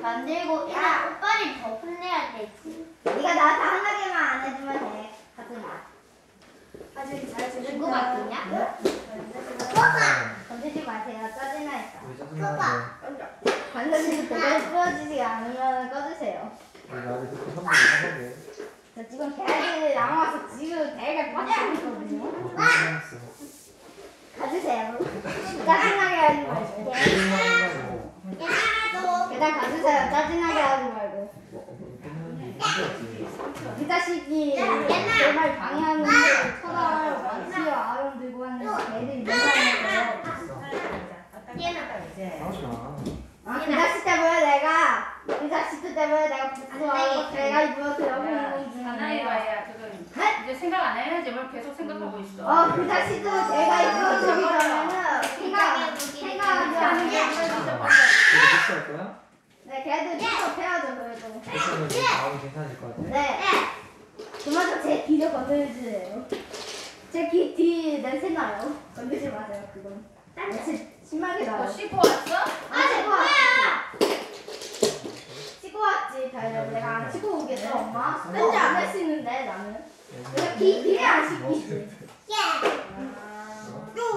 만들고 야 오빠를 더 혼내야 되지. 네가 나한테 한마디만 안 해주면 돼. 가슴아. 아직 잘 주고 맡기냐? 건드지 마세요. 짜증나니까. 왜 짜증나는데? 관련해서 제대로 풀어주지 않으면 꺼주세요. 나를 그렇게 한번에 저 지금 대학에 남아서 지금 대학에 빠져야 하거든요. 짜증났어. 가주세요. 짜증나게 하지 말고. 일단 가주세요. 짜증나게 하지 말고. 이 자식이 제발 방해하는 천하를 원치여 아령 들고 왔는데 애들이 이상해서. 그 자식 때문에 내가 그 자식 때문에 내가 복수하고 내가 입어서 여기 있는 중이에요. 하나이와야 그건 이제 생각 안 해야지 뭘 계속 생각하고 있어. 그 자식도 내가 입어서 저기 가면은 생각하지 않는 게 복수할 거야? 네, 걔들 계속 헤어져 그래도. 복수하면 네 마음이 괜찮아질 것 같아? 네. 그만큼 제 뒤를 건드리세요. 제 뒤 냄새 나요. 건드리지 마세요 그건. 냄새 심하게 나요. 너 씻고 왔어? 씻고 왔지. 씻고 왔지. 내가 안 씻고 오겠어 엄마? 왠지 안 할 수 있는데 나는. 내가 뒤에 안 씻기지.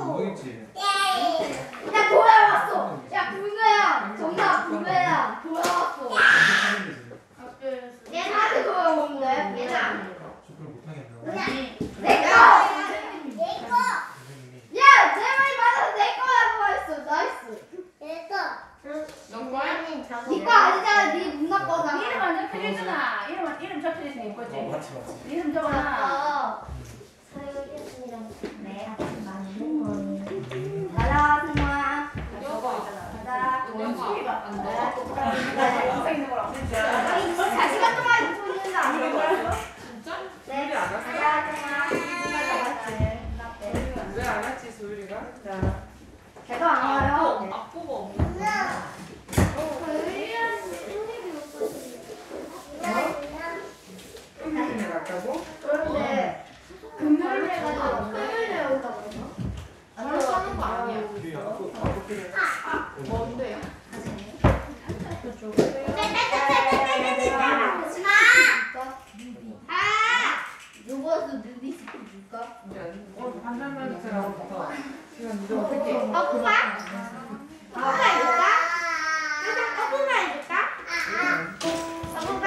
모르겠지. 야 돌아왔어. 야 불배야. 정답 불배야. 돌아왔어. 얘한테 돌아오는데. 얘는 축구를 못하겠나? 내 거. 야, 내 말이 맞아서 내 거라고 했어. 나이스. 너 거야? 네 거 아니잖아. 네 누나 거잖아. 이름 안 적혀있잖아. 이름 적혀있으면 이거지. 맞지 맞지. 이름 적어놔. 네. 가자, 승모야. 적어. 가자. 원숭이가 안 돼. 영상 있는 거랑 없지. 4시간 동안 입고 있는 거 아니야? 진짜? 네. 가자, 승모야. 왜 안 왔지 소율이가? 자, 걔도 안 와요. 악보가 없네. 토요일에 갈까고? 그런데 금요일에 가서 토요일에 온다고 그러나? 바로 써는 거 아니야. 뭔데요? 요거서 누비 시켜줄까? 오늘 반찬만 주세요. 시간 이제 어떻게? 거꾸만? 거꾸만 해줄까? 그냥 거꾸만 해줄까? 거꾸만?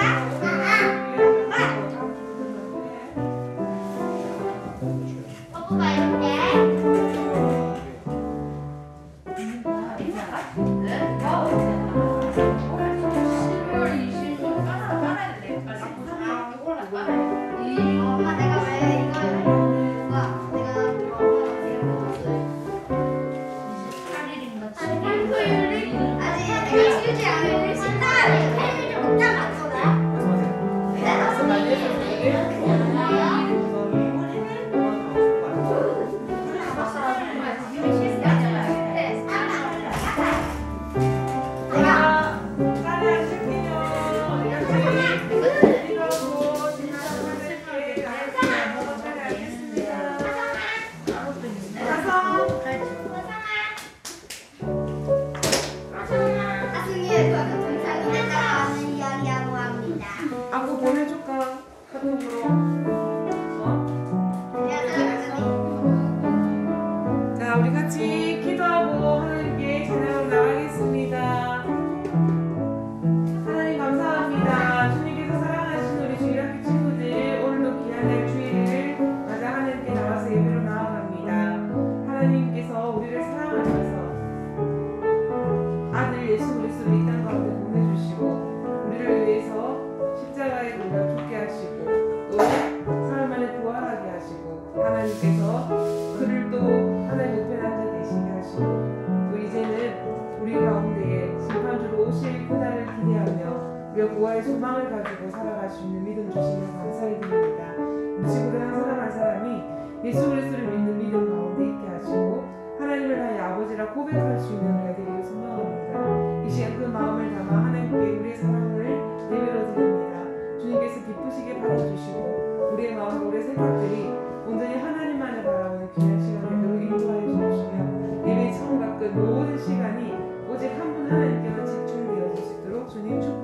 거꾸만 해줄게. 엄마 내가 왜 이걸 누가 내가 아직 내가 치우지 않은 신나는 팬을 좀 먹자 맞잖아. 그래서 하승이의 작은 동상이 나가는 이야기라고 합니다. 안고 보내줄까? 카톡으로. 자, 우리 같이 기도하고 하나님께 찬양을 나가겠습니다. 하나님 감사합니다. 주님께서 사랑하신 우리 주일학교 친구들 오늘도 귀한 날 주일을 맞아 하나님께 나와서 예배로 나아갑니다. 하나님께서 우리를 사랑하셔서 아들 예수 그리스도를 이 땅 가운데 보내주시고 우리를 위해서 십자가에 달려 죽게 하시고 또 사흘 만에 부활하게 하시고 하나님께서 그를 또 하나님 우편에 앉아 계시게 하시고 또 이제는 우리 가운데에 심판주로 오실 그날을 기대하며 우리가 부활의 소망을 가지고 살아갈 수 있는 믿음 주시면 감사히 드립니다. 우리 친구들 한 사람 한 사람이 예수 그리스도를 믿는 믿음 가운데 있게 하시고 하나님을 나의 아버지라 고백할 수 있는 우리가 되기를 소망합니다. 이 시간 그 마음을 담아 하나님께 우리의 사랑을 내밀어 드립니다. 주님께서 기쁘시게 받아주시고 우리의 마음 우리의 생각들이 온전히 하나님만을 바라보는 귀한 시간을 인도하여 주시며 예배 처음과 끝 모든 시간이 오직 한 분 하나님께만 집중되어질 수 있도록 주님 축복합니다.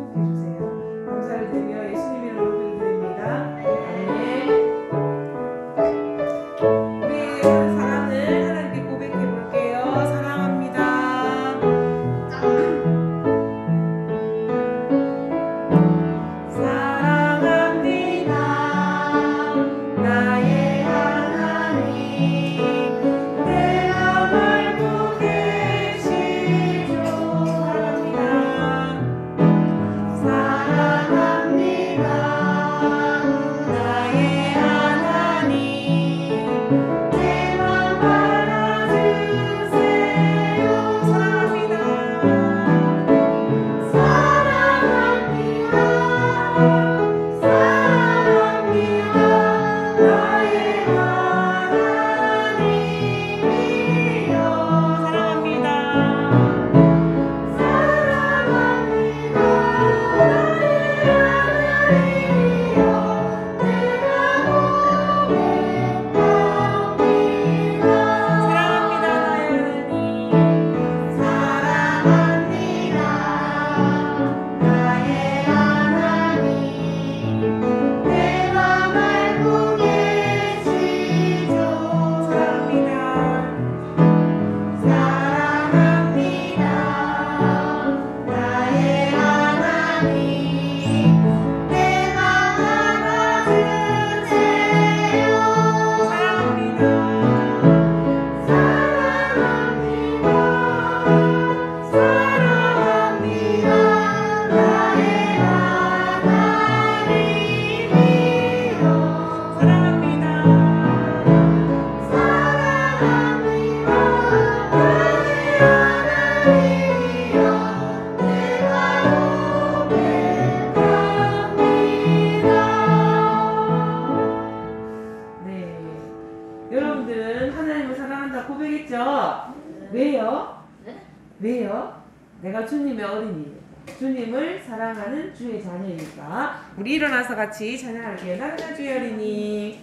주님을 사랑하는 주의 자녀이니까 우리 일어나서 같이 찬양할게요. 나는 주의 어린이.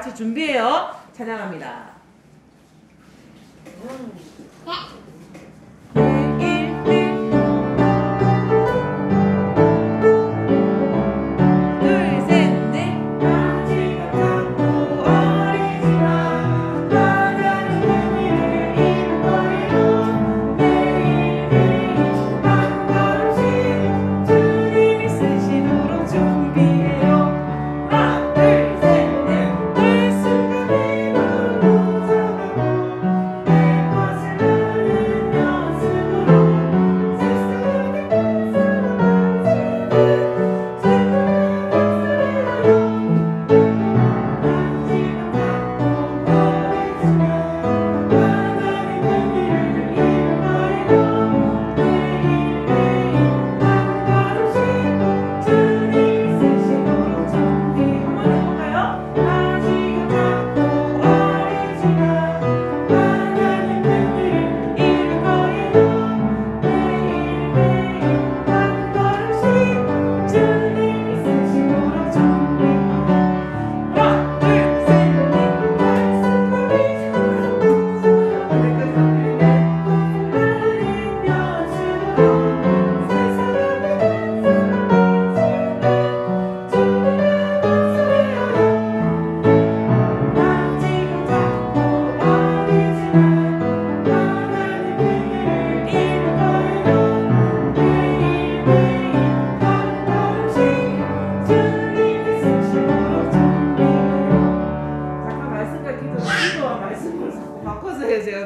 같이 준비해요. 찬양합니다.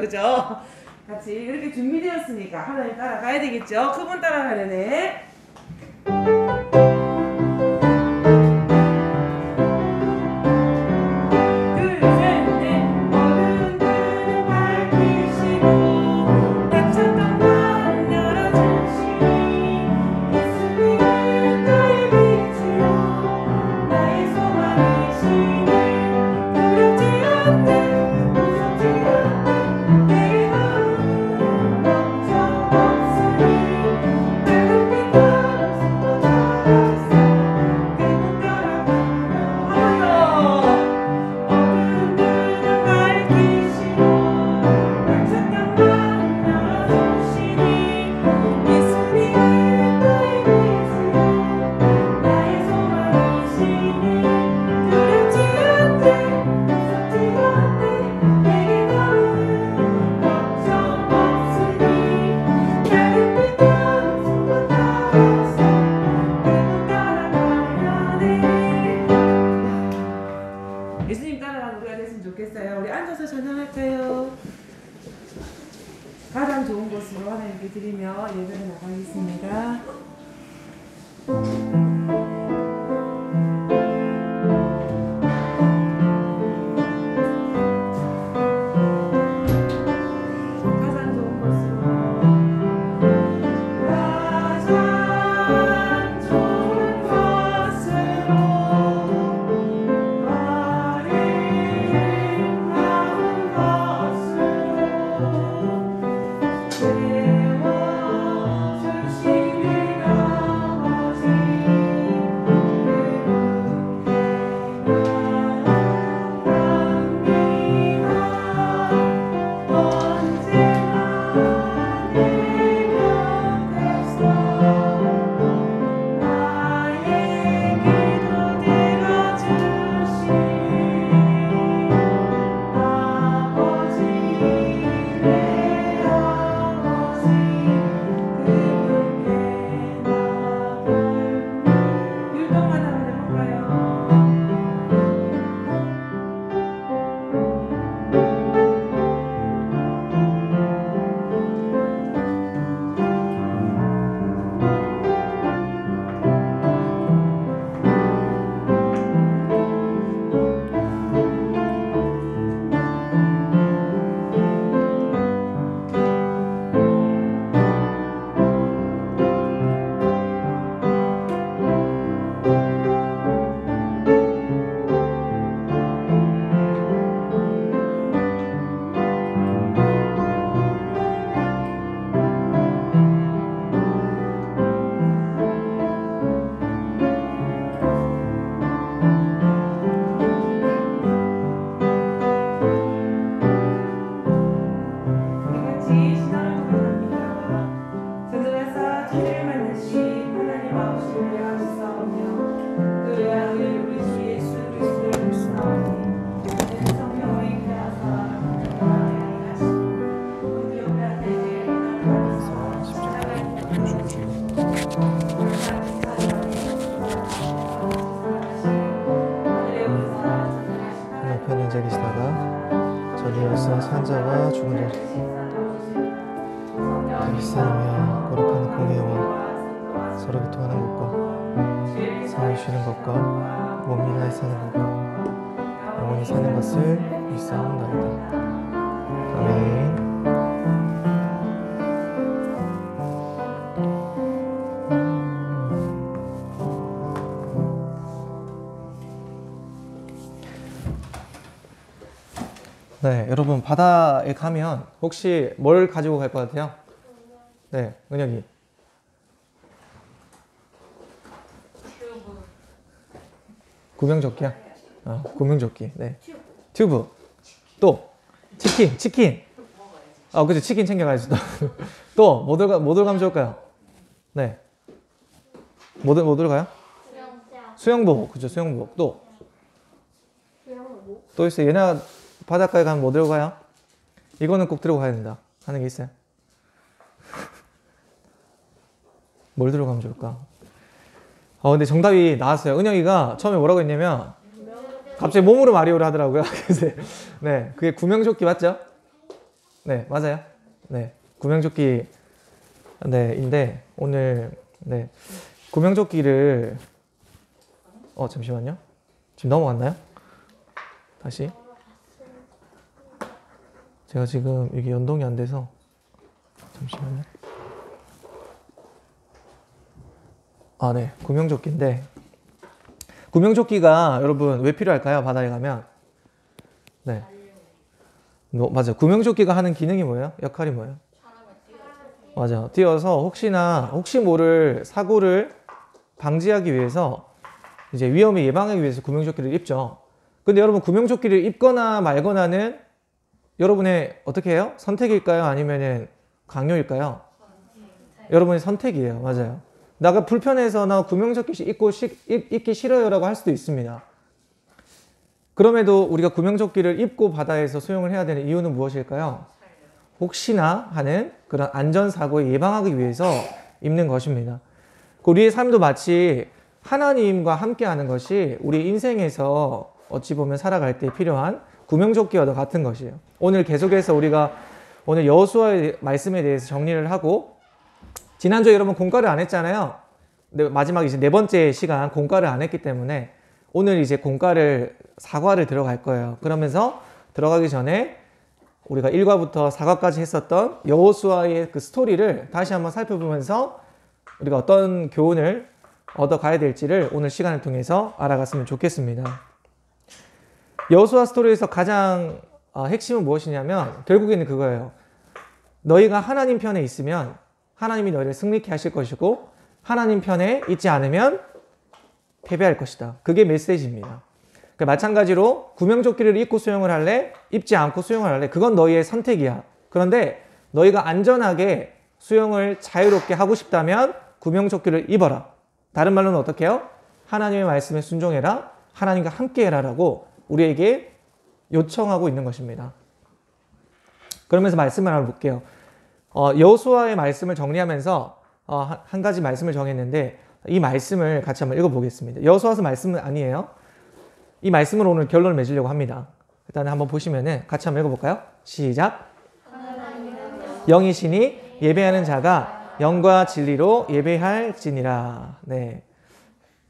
그죠? 같이 이렇게 준비되었으니까 하나님 따라가야 되겠죠? 그분 따라가려네. 예수님 따라가는 우리가 됐으면 좋겠어요. 우리 앉아서 찬양할까요? 가장 좋은 곳으로 하나님께 드리며 예배를 나가겠습니다. 주시는 아버지 앉아 계시다가 저리로서 산자와 죽은 자 비싸며 거룩한 공예와 서로 교통하는 것과 성을 쉬는 것과 몸이 나에 사는 것과 영원히 사는 것을 믿사옵나이다. 아멘. 네, 여러분 바다에 가면 혹시 뭘 가지고 갈 것 같아요? 네, 은혁이. 구명조끼야? 구명조끼. 네. 튜브. 또 치킨. 그죠. 치킨 챙겨가야지. 또 뭐들 가면 좋을까요? 네. 뭐들 가요? 수영복. 그죠. 수영복. 또 있어요. 얘네 바닷가에 가면 뭐 들고 가요? 이거는 꼭 들고 가야 된다 하는 게 있어요? 뭘 들고 가면 좋을까? 근데 정답이 나왔어요. 은영이가 처음에 뭐라고 했냐면 갑자기 몸으로 마리오를 하더라고요. 그래서 네, 그게 구명조끼 맞죠? 네, 맞아요. 네, 구명조끼 인데 오늘 네 구명조끼를 잠시만요. 지금 넘어갔나요? 다시. 제가 지금 이게 연동이 안 돼서 잠시만요. 네. 구명조끼인데 구명조끼가 여러분 왜 필요할까요? 바다에 가면. 네. 맞아요. 구명조끼가 하는 기능이 뭐예요? 역할이 뭐예요? 맞아. 뛰어서 혹시 모를 사고를 방지하기 위해서 이제 위험을 예방하기 위해서 구명조끼를 입죠. 근데 여러분 구명조끼를 입거나 말거나는 여러분의 어떻게 해요? 선택일까요? 아니면은 강요일까요? 여러분의 선택이에요. 맞아요. 나가 불편해서 나 구명조끼 입기 싫어요라고 할 수도 있습니다. 그럼에도 우리가 구명조끼를 입고 바다에서 수영을 해야 되는 이유는 무엇일까요? 혹시나 하는 그런 안전사고를 예방하기 위해서 입는 것입니다. 우리의 삶도 마치 하나님과 함께하는 것이 우리 인생에서 어찌 보면 살아갈 때 필요한 구명조끼와도 같은 것이에요. 오늘 계속해서 우리가 오늘 여호수아의 말씀에 대해서 정리를 하고 지난주에 여러분 공과를 안 했잖아요. 근데 마지막 이제 4번째 시간 공과를 안 했기 때문에 오늘 이제 공과를 4과를 들어갈 거예요. 그러면서 들어가기 전에 우리가 1과부터 4과까지 했었던 여호수아의 그 스토리를 다시 한번 살펴보면서 우리가 어떤 교훈을 얻어가야 될지를 오늘 시간을 통해서 알아갔으면 좋겠습니다. 여호수아 스토리에서 가장 핵심은 무엇이냐면 결국에는 그거예요. 너희가 하나님 편에 있으면 하나님이 너희를 승리케 하실 것이고 하나님 편에 있지 않으면 패배할 것이다. 그게 메시지입니다. 그러니까 마찬가지로 구명조끼를 입고 수영을 할래? 입지 않고 수영을 할래? 그건 너희의 선택이야. 그런데 너희가 안전하게 수영을 자유롭게 하고 싶다면 구명조끼를 입어라. 다른 말로는 어떻게 해요? 하나님의 말씀에 순종해라. 하나님과 함께해라 라고 우리에게 요청하고 있는 것입니다. 그러면서 말씀을 한번 볼게요. 여호수아의 말씀을 정리하면서 한 가지 말씀을 정했는데 이 말씀을 같이 한번 읽어보겠습니다. 여호수아서 말씀은 아니에요. 이 말씀으로 오늘 결론을 맺으려고 합니다. 일단 한번 보시면은 같이 한번 읽어볼까요? 시작. 영이시니 예배하는 자가 영과 진리로 예배할지니라. 네.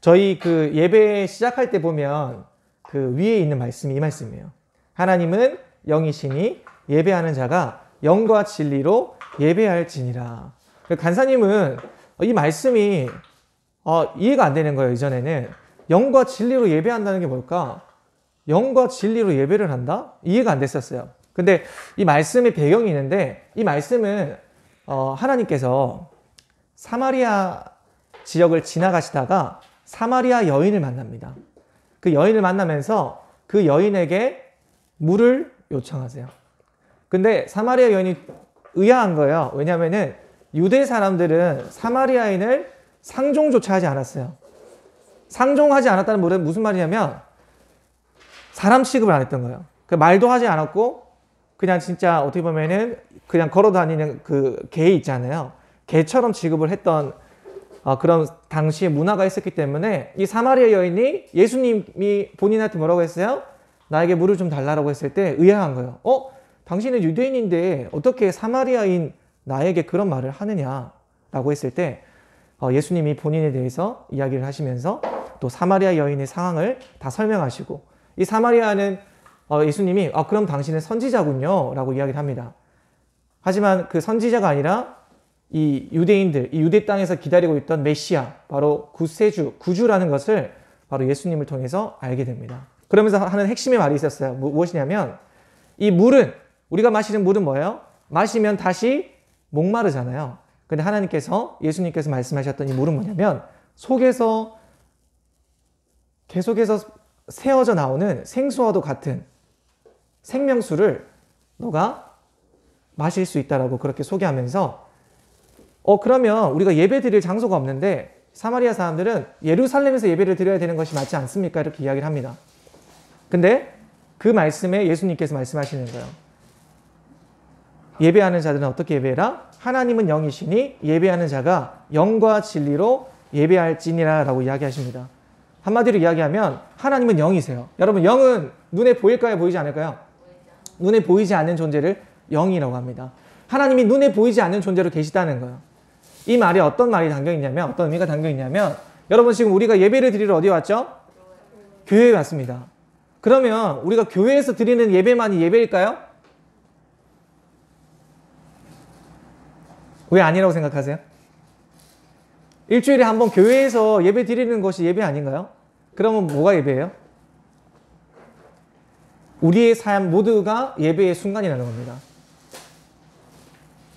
저희 그 예배 시작할 때 보면 그 위에 있는 말씀이 이 말씀이에요. 하나님은 영이시니 예배하는 자가 영과 진리로 예배할지니라. 간사님은 이 말씀이 이해가 안 되는 거예요. 이전에는 영과 진리로 예배한다는 게 뭘까? 영과 진리로 예배를 한다? 이해가 안 됐었어요. 근데 이 말씀의 배경이 있는데 이 말씀은 하나님께서 사마리아 지역을 지나가시다가 사마리아 여인을 만납니다. 그 여인을 만나면서 그 여인에게 물을 요청하세요. 근데 사마리아 여인이 의아한 거예요. 왜냐하면은 유대 사람들은 사마리아인을 상종조차 하지 않았어요. 상종하지 않았다는 말은 무슨 말이냐면 사람 취급을 안 했던 거예요. 그 말도 하지 않았고 그냥 진짜 어떻게 보면은 그냥 걸어 다니는 그 개 있잖아요. 개처럼 취급을 했던 그런 당시의 문화가 있었기 때문에 이 사마리아 여인이 예수님이 본인한테 뭐라고 했어요? 나에게 물을 좀 달라고 했을 때 의아한 거예요. 당신은 유대인인데 어떻게 사마리아인 나에게 그런 말을 하느냐라고 했을 때 예수님이 본인에 대해서 이야기를 하시면서 또 사마리아 여인의 상황을 다 설명하시고, 이 사마리아는 예수님이 그럼 당신은 선지자군요 라고 이야기를 합니다. 하지만 그 선지자가 아니라 이 유대인들, 이 유대 땅에서 기다리고 있던 메시아, 바로 구주라는 것을 바로 예수님을 통해서 알게 됩니다. 그러면서 하는 핵심의 말이 있었어요. 무엇이냐면, 이 물은, 우리가 마시는 물은 뭐예요? 마시면 다시 목마르잖아요. 근데 하나님께서, 예수님께서 말씀하셨던 이 물은 뭐냐면, 속에서 계속해서 새어져 나오는 생수와도 같은 생명수를 너가 마실 수 있다라고 그렇게 소개하면서, 그러면 우리가 예배 드릴 장소가 없는데 사마리아 사람들은 예루살렘에서 예배를 드려야 되는 것이 맞지 않습니까? 이렇게 이야기를 합니다. 근데 그 말씀에 예수님께서 말씀하시는 거예요. 예배하는 자들은 어떻게 예배해라? 하나님은 영이시니 예배하는 자가 영과 진리로 예배할지니라 라고 이야기하십니다. 한마디로 이야기하면 하나님은 영이세요. 여러분, 영은 눈에 보일까요? 보이지 않을까요? 눈에 보이지 않는 존재를 영이라고 합니다. 하나님이 눈에 보이지 않는 존재로 계시다는 거예요. 이 말에 어떤 말이 담겨있냐면, 어떤 의미가 담겨있냐면, 여러분 지금 우리가 예배를 드리러 어디 왔죠? 교회에 왔습니다. 그러면 우리가 교회에서 드리는 예배만이 예배일까요? 왜 아니라고 생각하세요? 일주일에 한 번 교회에서 예배 드리는 것이 예배 아닌가요? 그러면 뭐가 예배예요? 우리의 삶 모두가 예배의 순간이라는 겁니다.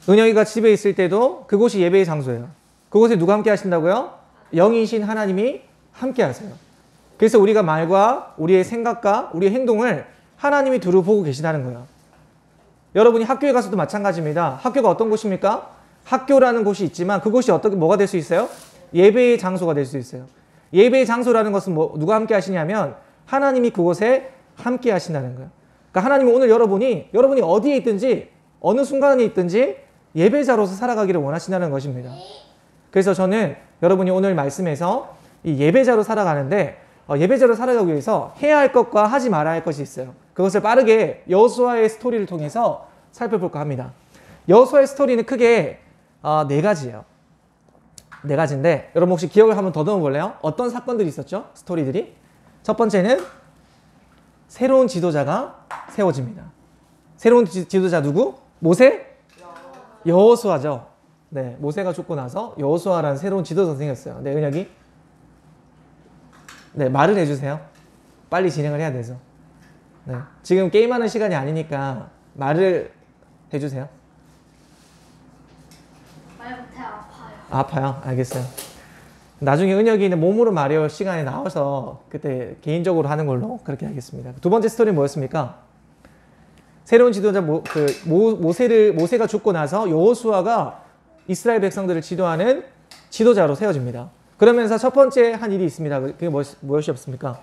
은영이가 집에 있을 때도 그곳이 예배의 장소예요. 그곳에 누가 함께 하신다고요? 영이신 하나님이 함께 하세요. 그래서 우리가 말과 우리의 생각과 우리의 행동을 하나님이 두루 보고 계시다는 거예요. 여러분이 학교에 가서도 마찬가지입니다. 학교가 어떤 곳입니까? 학교라는 곳이 있지만 그곳이 뭐가 될 수 있어요? 예배의 장소가 될 수 있어요. 예배의 장소라는 것은 누가 함께 하시냐면 하나님이 그곳에 함께 하신다는 거예요. 그러니까 하나님은 오늘 여러분이 어디에 있든지 어느 순간에 있든지 예배자로서 살아가기를 원하신다는 것입니다. 그래서 저는 여러분이 오늘 말씀에서 이 예배자로 살아가는데, 예배자로 살아가기 위해서 해야 할 것과 하지 말아야 할 것이 있어요. 그것을 빠르게 여호수아의 스토리를 통해서 살펴볼까 합니다. 여호수아의 스토리는 크게 4가지예요. 4가지인데 여러분 혹시 기억을 한번 더듬어 볼래요? 어떤 사건들이 있었죠? 스토리들이. 첫 번째는 새로운 지도자가 세워집니다. 새로운 지도자 누구? 모세? 여호수아죠. 네, 모세가 죽고 나서 여호수아라는 새로운 지도자가 생겼어요. 네, 은혁이. 네, 말을 해주세요. 빨리 진행을 해야 돼서. 네, 지금 게임하는 시간이 아니니까 말을 해주세요. 말 못해 아파요. 아파요? 알겠어요. 나중에 은혁이는 몸으로 말할 시간에 나와서 그때 개인적으로 하는 걸로 그렇게 하겠습니다. 두 번째 스토리는 뭐였습니까? 새로운 지도자 모세가 죽고 나서 여호수아가 이스라엘 백성들을 지도하는 지도자로 세워집니다. 그러면서 첫 번째 한 일이 있습니다. 그게 무엇이었습니까?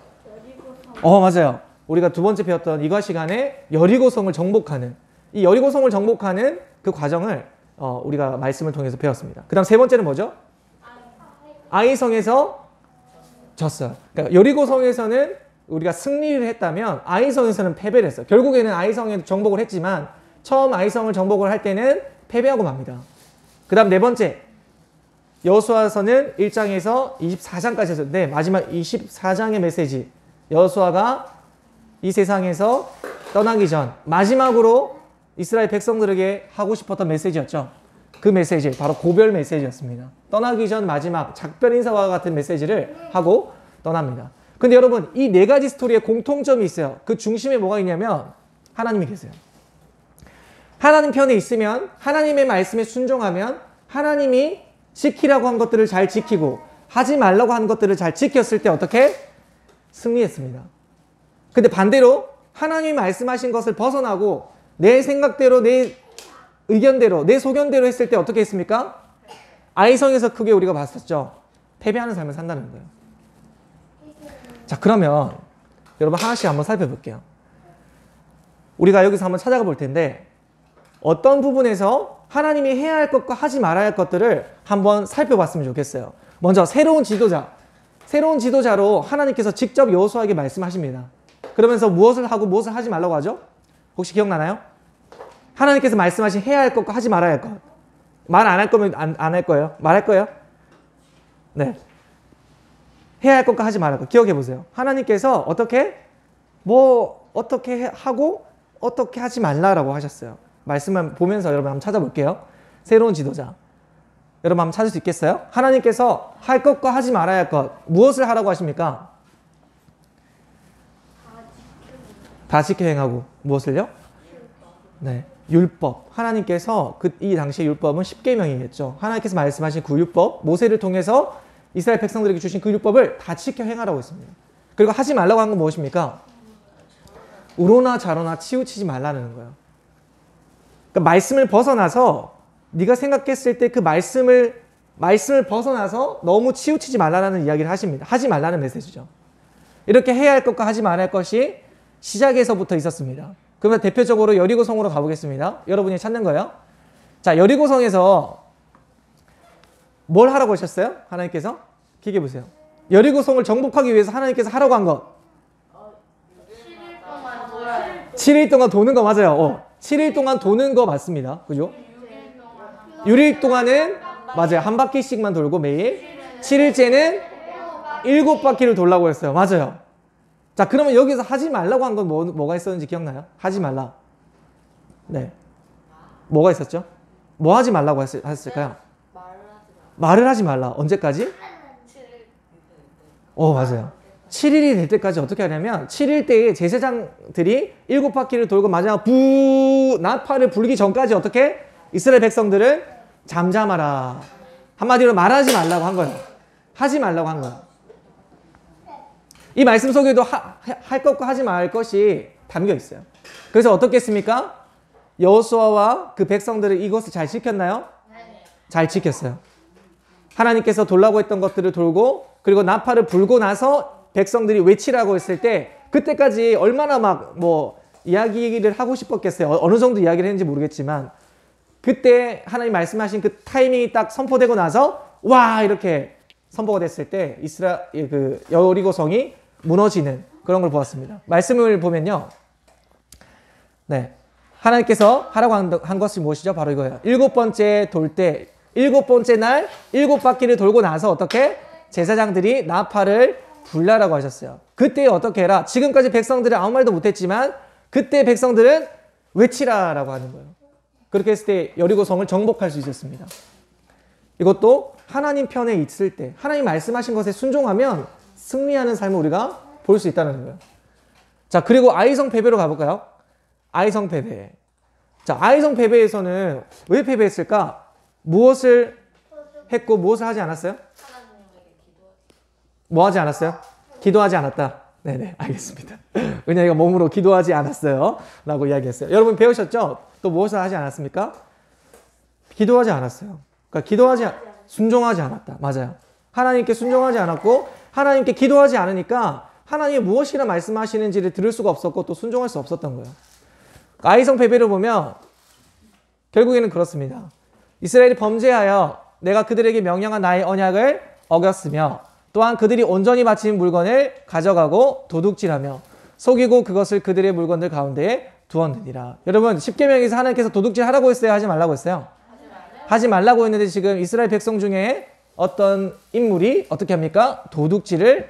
맞아요. 우리가 두 번째 배웠던 이과 시간에 여리고성을 정복하는, 이 여리고성을 정복하는 그 과정을 우리가 말씀을 통해서 배웠습니다. 그 다음 세 번째는 뭐죠? 아이성에서 졌어요. 그러니까 여리고성에서는 우리가 승리를 했다면 아이성에서는 패배를 했어요. 결국에는 아이성에 정복을 했지만 처음 아이성을 정복을 할 때는 패배하고 맙니다. 그 다음 네 번째, 여호수아서는 1장에서 24장까지 했었는데 마지막 24장의 메시지, 여호수아가 이 세상에서 떠나기 전 마지막으로 이스라엘 백성들에게 하고 싶었던 메시지였죠. 그 메시지 바로 고별 메시지였습니다. 떠나기 전 마지막 작별 인사와 같은 메시지를 하고 떠납니다. 근데 여러분, 이 4가지 스토리에 공통점이 있어요. 그 중심에 뭐가 있냐면 하나님이 계세요. 하나님 편에 있으면, 하나님의 말씀에 순종하면 하나님이 지키라고 한 것들을 잘 지키고 하지 말라고 한 것들을 잘 지켰을 때 어떻게? 승리했습니다. 근데 반대로 하나님이 말씀하신 것을 벗어나고 내 생각대로, 내 의견대로, 내 소견대로 했을 때 어떻게 했습니까? 아이성에서 크게 우리가 봤었죠. 패배하는 삶을 산다는 거예요. 자, 그러면 여러분 하나씩 한번 살펴볼게요. 우리가 여기서 한번 찾아가 볼 텐데 어떤 부분에서 하나님이 해야 할 것과 하지 말아야 할 것들을 한번 살펴봤으면 좋겠어요. 먼저 새로운 지도자. 새로운 지도자로 하나님께서 직접 여호수아에게 말씀하십니다. 그러면서 무엇을 하고 무엇을 하지 말라고 하죠? 혹시 기억나나요? 하나님께서 말씀하신 해야 할 것과 하지 말아야 할 것. 말 안 할 거면 안 할 거예요? 말할 거예요? 네. 해야 할 것과 하지 말아야 할 것. 기억해 보세요. 하나님께서 어떻게 하고 어떻게 하지 말라라고 하셨어요. 말씀을 보면서 여러분 한번 찾아볼게요. 새로운 지도자. 여러분 한번 찾을 수 있겠어요? 하나님께서 할 것과 하지 말아야 할 것. 무엇을 하라고 하십니까? 다 지켜 행하고. 무엇을요? 네. 율법. 하나님께서 이 당시의 율법은 10계명이겠죠. 하나님께서 말씀하신 그 율법, 모세를 통해서 이스라엘 백성들에게 주신 그 율법을 다 지켜 행하라고 했습니다. 그리고 하지 말라고 한 건 무엇입니까? 우로나 자로나 치우치지 말라는 거예요. 그러니까 말씀을 벗어나서 네가 생각했을 때 그 말씀을 벗어나서 너무 치우치지 말라는 이야기를 하십니다. 하지 말라는 메시지죠. 이렇게 해야 할 것과 하지 말아야 할 것이 시작에서부터 있었습니다. 그러면 대표적으로 여리고성으로 가보겠습니다. 여러분이 찾는 거예요. 자, 여리고성에서 뭘 하라고 하셨어요? 하나님께서? 기억해 보세요. 여리고성을 정복하기 위해서 하나님께서 하라고 한 것. 7일 동안 도는 거 맞아요. 7일 동안 도는 거 맞습니다. 그죠? 6일 동안은 맞아요. 한 바퀴씩만 돌고 매일. 7일째는 7바퀴를 돌라고 했어요. 맞아요. 자, 그러면 여기서 하지 말라고 한 건 뭐가 있었는지 기억나요? 하지 말라. 네. 뭐가 있었죠? 뭐 하지 말라고 하셨을까요? 말을 하지 말라. 언제까지? 맞아요. 7일이 될 때까지 어떻게 하냐면 7일 때에 제사장들이 7바퀴를 돌고 마지막 나팔을 불기 전까지 어떻게? 이스라엘 백성들은 잠잠하라. 한마디로 말하지 말라고 한 거예요. 하지 말라고 한 거예요. 이 말씀 속에도 할 것과 하지 말 것이 담겨 있어요. 그래서 어떻게 했습니까? 여호수아와 그 백성들은 이것을 잘 지켰나요? 잘 지켰어요. 하나님께서 돌라고 했던 것들을 돌고 그리고 나팔을 불고 나서 백성들이 외치라고 했을 때 그때까지 얼마나 이야기를 하고 싶었겠어요. 어느 정도 이야기를 했는지 모르겠지만 그때 하나님 말씀하신 그 타이밍이 딱 선포되고 나서 와 이렇게 선포가 됐을 때 그 여리고성이 무너지는 그런 걸 보았습니다. 말씀을 보면요. 네. 하나님께서 하라고 한 것이 무엇이죠? 바로 이거예요. 7번째 돌 때 7번째 날 7바퀴를 돌고 나서 어떻게? 제사장들이 나팔을 불라라고 하셨어요. 그때 어떻게 해라? 지금까지 백성들은 아무 말도 못했지만 그때 백성들은 외치라라고 하는 거예요. 그렇게 했을 때 여리고성을 정복할 수 있었습니다. 이것도 하나님 편에 있을 때 하나님 말씀하신 것에 순종하면 승리하는 삶을 우리가 볼 수 있다는 거예요. 자, 그리고 아이성 패배로 가볼까요? 아이성 패배. 자, 아이성 패배에서는 왜 패배했을까? 무엇을 했고 무엇을 하지 않았어요? 뭐 하지 않았어요? 기도하지 않았다. 네네, 알겠습니다. 은혜가 몸으로 기도하지 않았어요 라고 이야기했어요. 여러분 배우셨죠? 또 무엇을 하지 않았습니까? 기도하지 않았어요. 그러니까 순종하지 않았다. 맞아요. 하나님께 순종하지 않았고 하나님께 기도하지 않으니까 하나님이 무엇이라 말씀하시는지를 들을 수가 없었고 또 순종할 수 없었던 거예요. 아이성 패배를 보면 결국에는 그렇습니다. 이스라엘이 범죄하여 내가 그들에게 명령한 나의 언약을 어겼으며 또한 그들이 온전히 바친 물건을 가져가고 도둑질하며 속이고 그것을 그들의 물건들 가운데에 두었느니라. 여러분 10계명에서 하나님께서 도둑질 하라고 했어요? 하지 말라고 했어요? 하지 말라고 했는데 지금 이스라엘 백성 중에 어떤 인물이 어떻게 합니까? 도둑질을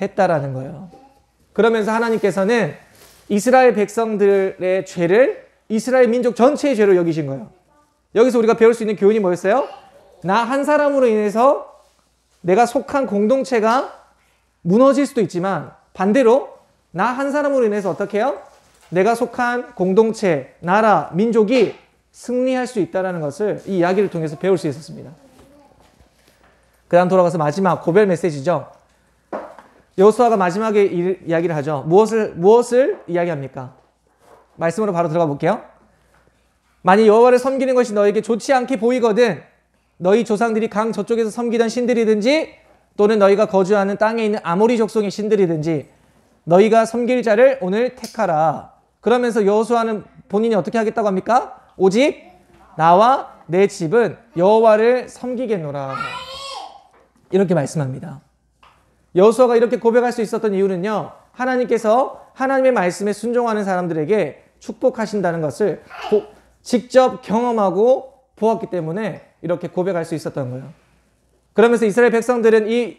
했다라는 거예요. 그러면서 하나님께서는 이스라엘 백성들의 죄를 이스라엘 민족 전체의 죄로 여기신 거예요. 여기서 우리가 배울 수 있는 교훈이 뭐였어요? 나 한 사람으로 인해서 내가 속한 공동체가 무너질 수도 있지만 반대로 나 한 사람으로 인해서 어떻게 해요? 내가 속한 공동체, 나라, 민족이 승리할 수 있다는 것을 이 이야기를 통해서 배울 수 있었습니다. 그 다음 돌아가서 마지막 고별 메시지죠. 여호수아가 마지막에 이야기를 하죠. 무엇을 이야기합니까? 말씀으로 바로 들어가 볼게요. 만일 여호와를 섬기는 것이 너에게 좋지 않게 보이거든 너희 조상들이 강 저쪽에서 섬기던 신들이든지 또는 너희가 거주하는 땅에 있는 아모리 족속의 신들이든지 너희가 섬길 자를 오늘 택하라. 그러면서 여호수아는 본인이 어떻게 하겠다고 합니까? 오직 나와 내 집은 여호와를 섬기겠노라. 이렇게 말씀합니다. 여호수아가 이렇게 고백할 수 있었던 이유는요. 하나님께서 하나님의 말씀에 순종하는 사람들에게 축복하신다는 것을 직접 경험하고 보았기 때문에 이렇게 고백할 수 있었던 거예요. 그러면서 이스라엘 백성들은 이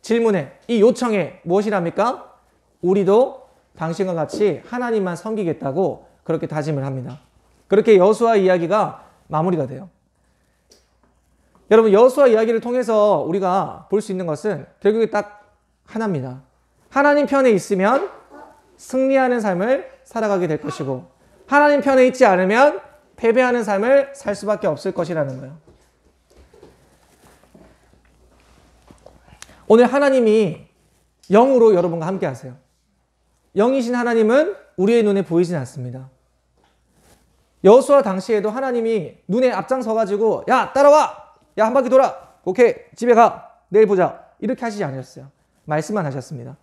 질문에, 이 요청에 무엇이랍니까? 우리도 당신과 같이 하나님만 섬기겠다고 그렇게 다짐을 합니다. 그렇게 여호수아 이야기가 마무리가 돼요. 여러분, 여호수아 이야기를 통해서 우리가 볼 수 있는 것은 결국에 딱 하나입니다. 하나님 편에 있으면 승리하는 삶을 살아가게 될 것이고, 하나님 편에 있지 않으면 패배하는 삶을 살 수밖에 없을 것이라는 거예요. 오늘 하나님이 영으로 여러분과 함께 하세요. 영이신 하나님은 우리의 눈에 보이진 않습니다. 여호수아 당시에도 하나님이 눈에 앞장서가지고 야 따라와! 야 한 바퀴 돌아! 오케이 집에 가! 내일 보자! 이렇게 하시지 않으셨어요. 말씀만 하셨습니다.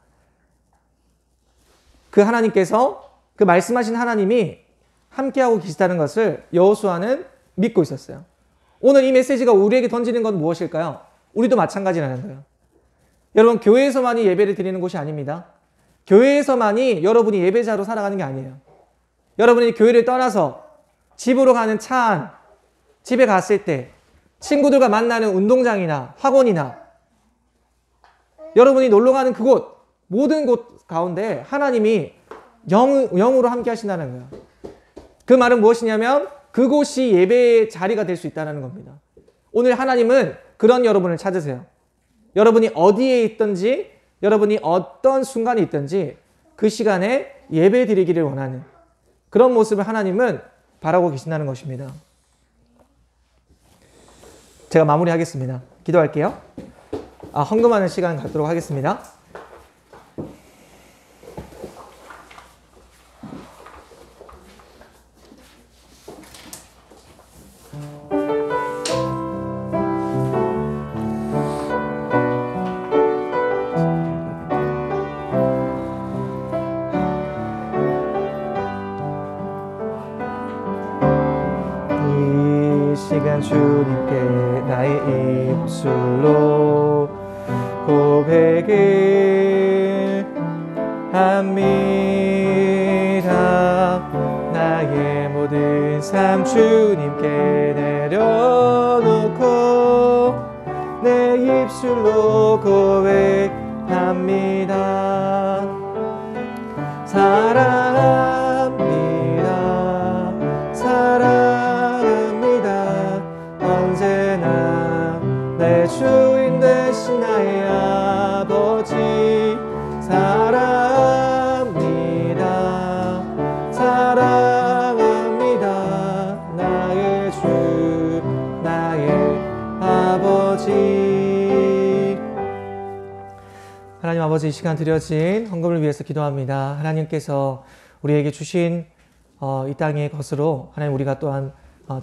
그 하나님께서, 그 말씀하신 하나님이 함께하고 계시다는 것을 여호수아는 믿고 있었어요. 오늘 이 메시지가 우리에게 던지는 건 무엇일까요? 우리도 마찬가지라는 거예요. 여러분, 교회에서만이 예배를 드리는 곳이 아닙니다. 교회에서만이 여러분이 예배자로 살아가는 게 아니에요. 여러분이 교회를 떠나서 집으로 가는 차 안, 집에 갔을 때 친구들과 만나는 운동장이나 학원이나 여러분이 놀러 가는 그곳, 모든 곳 가운데 하나님이 영으로 함께 하신다는 거예요. 그 말은 무엇이냐면 그곳이 예배의 자리가 될 수 있다는 겁니다. 오늘 하나님은 그런 여러분을 찾으세요. 여러분이 어디에 있든지, 여러분이 어떤 순간에 있든지 그 시간에 예배 드리기를 원하는 그런 모습을 하나님은 바라고 계신다는 것입니다. 제가 마무리하겠습니다. 기도할게요. 헌금하는 시간 갖도록 하겠습니다. 시간 주님께 나의 입술로 고백을 합니다. 나의 모든 삶 주님께 내려놓고 내 입술로 고백합니다. 사랑합니다. 사랑합니다. 언제나 내 주인 되신 나의 아버지 사랑합니다. 사랑합니다. 나의 주 나의 아버지. 하나님 아버지, 이 시간 드려진 헌금을 위해서 기도합니다. 하나님께서 우리에게 주신 이 땅의 것으로 하나님 우리가 또한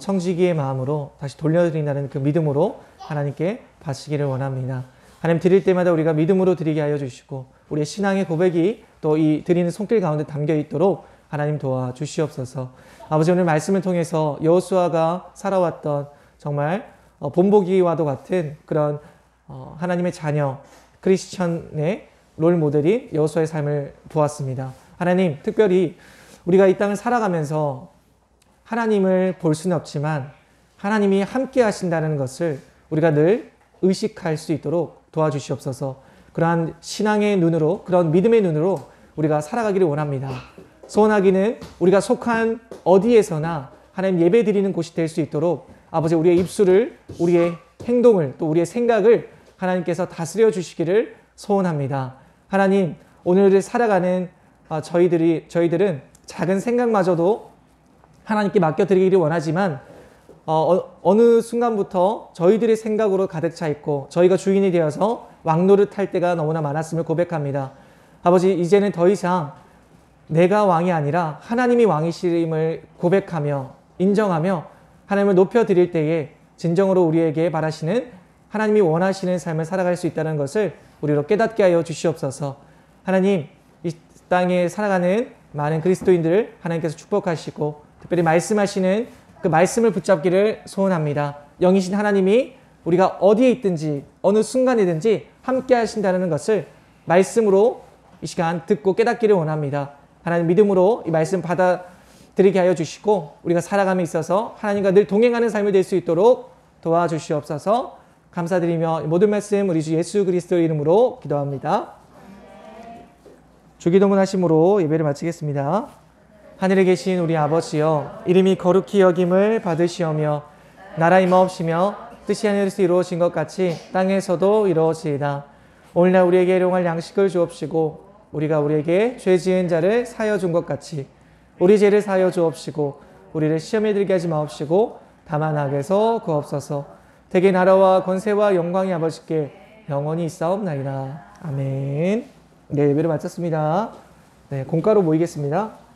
청지기의 마음으로 다시 돌려드린다는 그 믿음으로 하나님께 바치기를 원합니다. 하나님 드릴 때마다 우리가 믿음으로 드리게 하여 주시고 우리의 신앙의 고백이 또 이 드리는 손길 가운데 담겨 있도록 하나님 도와주시옵소서. 아버지, 오늘 말씀을 통해서 여호수아가 살아왔던 정말 본보기와도 같은 그런 하나님의 자녀 크리스천의 롤 모델인 여호수아의 삶을 보았습니다. 하나님, 특별히 우리가 이 땅을 살아가면서 하나님을 볼 수는 없지만 하나님이 함께 하신다는 것을 우리가 늘 의식할 수 있도록 도와주시옵소서. 그러한 신앙의 눈으로, 그런 믿음의 눈으로 우리가 살아가기를 원합니다. 소원하기는 우리가 속한 어디에서나 하나님 예배 드리는 곳이 될 수 있도록 아버지, 우리의 입술을, 우리의 행동을, 또 우리의 생각을 하나님께서 다스려 주시기를 소원합니다. 하나님, 오늘을 살아가는 저희들은 작은 생각마저도 하나님께 맡겨드리기를 원하지만 어느 순간부터 저희들의 생각으로 가득 차 있고 저희가 주인이 되어서 왕노릇할 때가 너무나 많았음을 고백합니다. 아버지, 이제는 더 이상 내가 왕이 아니라 하나님이 왕이심을 고백하며 인정하며 하나님을 높여드릴 때에 진정으로 우리에게 바라시는, 하나님이 원하시는 삶을 살아갈 수 있다는 것을 우리로 깨닫게 하여 주시옵소서. 하나님, 이 땅에 살아가는 많은 그리스도인들을 하나님께서 축복하시고 특별히 말씀하시는 그 말씀을 붙잡기를 소원합니다. 영이신 하나님이 우리가 어디에 있든지 어느 순간이든지 함께 하신다는 것을 말씀으로 이 시간 듣고 깨닫기를 원합니다. 하나님 믿음으로 이 말씀 받아들이게 하여 주시고 우리가 살아감에 있어서 하나님과 늘 동행하는 삶이 될 수 있도록 도와주시옵소서. 감사드리며 모든 말씀 우리 주 예수 그리스도의 이름으로 기도합니다. 주기도문 하심으로 예배를 마치겠습니다. 하늘에 계신 우리 아버지여, 이름이 거룩히 여김을 받으시오며 나라 임하옵시며 뜻이 하늘에서 이루어진 것 같이 땅에서도 이루어지이다. 오늘날 우리에게 일용할 양식을 주옵시고 우리가 우리에게 죄 지은 자를 사하여 준 것 같이 우리 죄를 사하여 주옵시고 우리를 시험에 들게 하지 마옵시고 다만 악에서 구하옵소서. 대개 나라와 권세와 영광이 아버지께 영원히 있사옵나이다. 아멘. 네, 예배를 마쳤습니다. 네, 공가로 모이겠습니다.